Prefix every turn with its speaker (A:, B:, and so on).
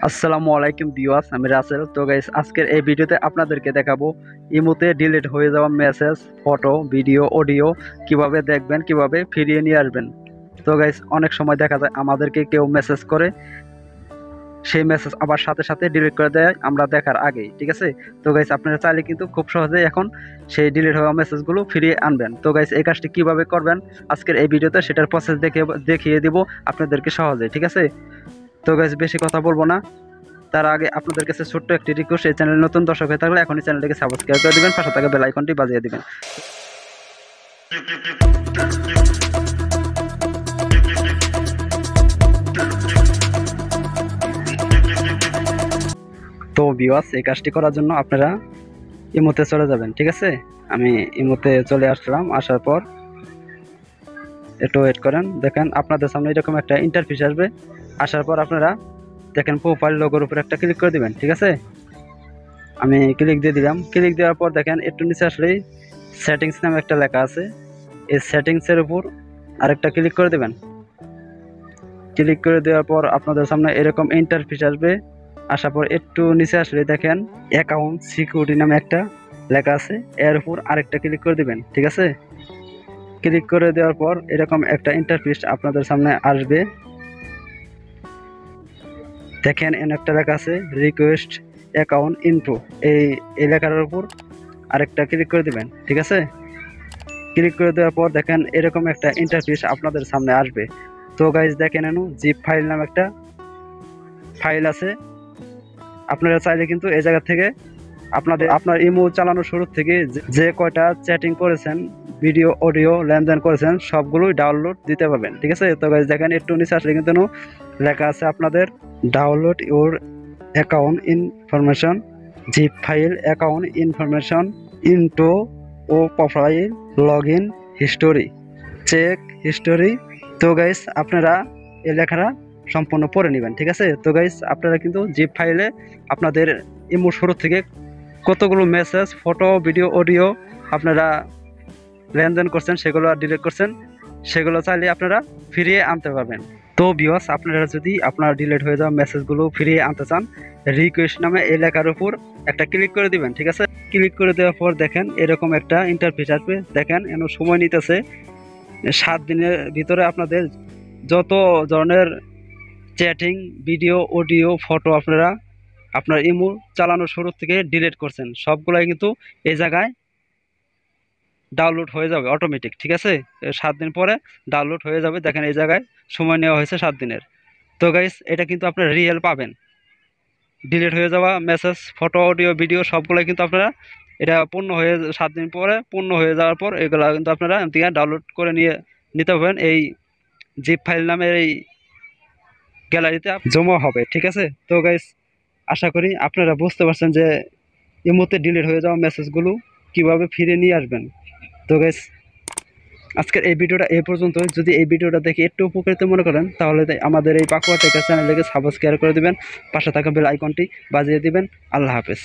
A: আসসালামু আলাইকুম ভিউয়ার্স, আমি রাসেল। তো গাইস, আজকের এই ভিডিওতে আপনাদেরকে দেখাবো ইমোতে ডিলিট হয়ে যাওয়া মেসেজ, ফটো, ভিডিও, অডিও কিভাবে দেখবেন, কিভাবে ফিরিয়ে নিয়ে আসবেন। তো গাইস, অনেক সময় দেখা যায় আমাদেরকে কেউ মেসেজ করে, সেই মেসেজ আবার সাথে সাথে ডিলিট করে দেয় আমরা দেখার আগেই, ঠিক আছে। তো গাইস, আপনারা চাইলে কিন্তু খুব সহজেই এখন সেই ডিলিট হওয়া মেসেজগুলো ফিরিয়ে আনবেন। তো গাইস, এই কাজটি কিভাবে করবেন আজকের এই ভিডিওতে সেটার প্রসেস দেখিয়ে দিব আপনাদেরকে সহজে, ঠিক আছে। তো গাইস, বেশি কথা বলবো না, তার আগে আপনাদের কাছে ছোট্ট একটি রিকোয়েস্ট, এই চ্যানেল নতুন দর্শক হয়ে থাকলে এখনই চ্যানেলটিকে সাবস্ক্রাইব করে দিবেন, পাশে থাকা বেল আইকনটি বাজিয়ে দিবেন। তো ভিউয়ার্স, এই কাজটি করার জন্য আপনারা ইমোতে চলে যাবেন, ঠিক আছে। আমি ইমোতে চলে আসলাম। আসার পর একটু ওয়েট করেন। দেখেন আপনাদের সামনে এরকম একটা ইন্টারফেস আসবে। আসার পর আপনারা দেখেন প্রোফাইল লোগোর উপর একটা ক্লিক করে দিবেন, ঠিক আছে। আমি ক্লিক দিয়ে দিলাম। ক্লিক দেওয়ার পর দেখেন একটু নিচে আসলেই সেটিংস নামে একটা লেখা আছে। এই সেটিংসের উপর আরেকটা ক্লিক করে দেবেন। ক্লিক করে দেওয়ার পর আপনাদের সামনে এরকম ইন্টারফেস আসবে। আসার পর একটু নিচে আসলে দেখেন অ্যাকাউন্ট সিকিউরিটি নামে একটা লেখা আছে, এর উপর আরেকটা ক্লিক করে দিবেন, ঠিক আছে। ক্লিক করে দেওয়ার পর এরকম একটা ইন্টারফেস আপনাদের সামনে আসবে। দেখেন এখানে একটা লেখা আছে রিকোয়েস্ট অ্যাকাউন্ট ইনফো। এই লেখার উপর আরেকটা ক্লিক করে দিবেন, ঠিক আছে। ক্লিক করে দেওয়ার পর দেখেন এরকম একটা ইন্টারফেস আপনাদের সামনে আসবে। তো গাইজ, দেখেন এনো জিপ ফাইল নামে একটা ফাইল আছে। আপনারা চাইলে কিন্তু এই জায়গা থেকে আপনার ইমো চালানোর শুরু থেকে যে কয়টা চ্যাটিং করেছেন, ভিডিও, অডিও লেনদেন করেছেন, সবগুলোই ডাউনলোড দিতে পারবেন, ঠিক আছে। তো গাইজ, দেখেন একটু নিচে আসলে কিন্তু লেখা আছে আপনাদের download your account information, zip file account information into ও profile log in history check history. তো গাইস, আপনারা এই লেখাটা সম্পূর্ণ পড়ে নেবেন, ঠিক আছে। তো গাইস, আপনারা কিন্তু জিপ ফাইলে আপনাদের ইমো শুরু থেকে কতগুলো মেসেজ, ফটো, ভিডিও, অডিও আপনারা লেনদেন করছেন, সেগুলো ডিলিট করছেন, সেগুলো চাইলে আপনারা ফিরিয়ে আনতে পারবেন। তো ভিউয়ার্স, আপনারা যদি আপনার ডিলিট হয়ে যাওয়া মেসেজগুলো ফিরিয়ে আনতে চান, রিকোয়েস্ট নামে এই লেখার উপর একটা ক্লিক করে দিবেন, ঠিক আছে। ক্লিক করে দেওয়ার পর দেখেন এরকম একটা ইন্টারফেস আসবে। দেখেন এর সময় নিতেছে 7 দিনের ভিতরে আপনাদের যত ধরনের চ্যাটিং, ভিডিও, অডিও, ফটো আপনারা আপনার ইমো চালানোর শুরু থেকে ডিলিট করছেন, সবগুলাই কিন্তু এই জায়গায় ডাউনলোড হয়ে যাবে অটোমেটিক, ঠিক আছে। 7 দিন পরে ডাউনলোড হয়ে যাবে। দেখেন এই জায়গায় সময় নেওয়া হয়েছে 7 দিনের। তো গাইস, এটা কিন্তু আপনারা রিয়েল পাবেন। ডিলিট হয়ে যাওয়া মেসেজ, ফটো, অডিও, ভিডিও সবগুলোই কিন্তু আপনারা এটা পূর্ণ হয়ে 7 দিন পরে পূর্ণ হয়ে যাওয়ার পর এগুলো কিন্তু আপনারা থেকে ডাউনলোড করে নিতে পারবেন। এই জিপ ফাইল নামের এই গ্যালারিতে জমা হবে, ঠিক আছে। তো গাইস, আশা করি আপনারা বুঝতে পারছেন যে ইমোতে ডিলিট হয়ে যাওয়া মেসেজগুলো কিভাবে ফিরে নিয়ে আসবেন। তো গাইস, আজকের এই ভিডিওটা এই পর্যন্ত। যদি এই ভিডিওটা দেখে একটু উপকৃত মনে করেন, তাহলে আমাদের এই পাকুয়া টেকার চ্যানেলটিকে সাবস্ক্রাইব করে দিবেন, পাশে থাকা বেল আইকনটি বাজিয়ে দিবেন। আল্লাহ হাফেজ।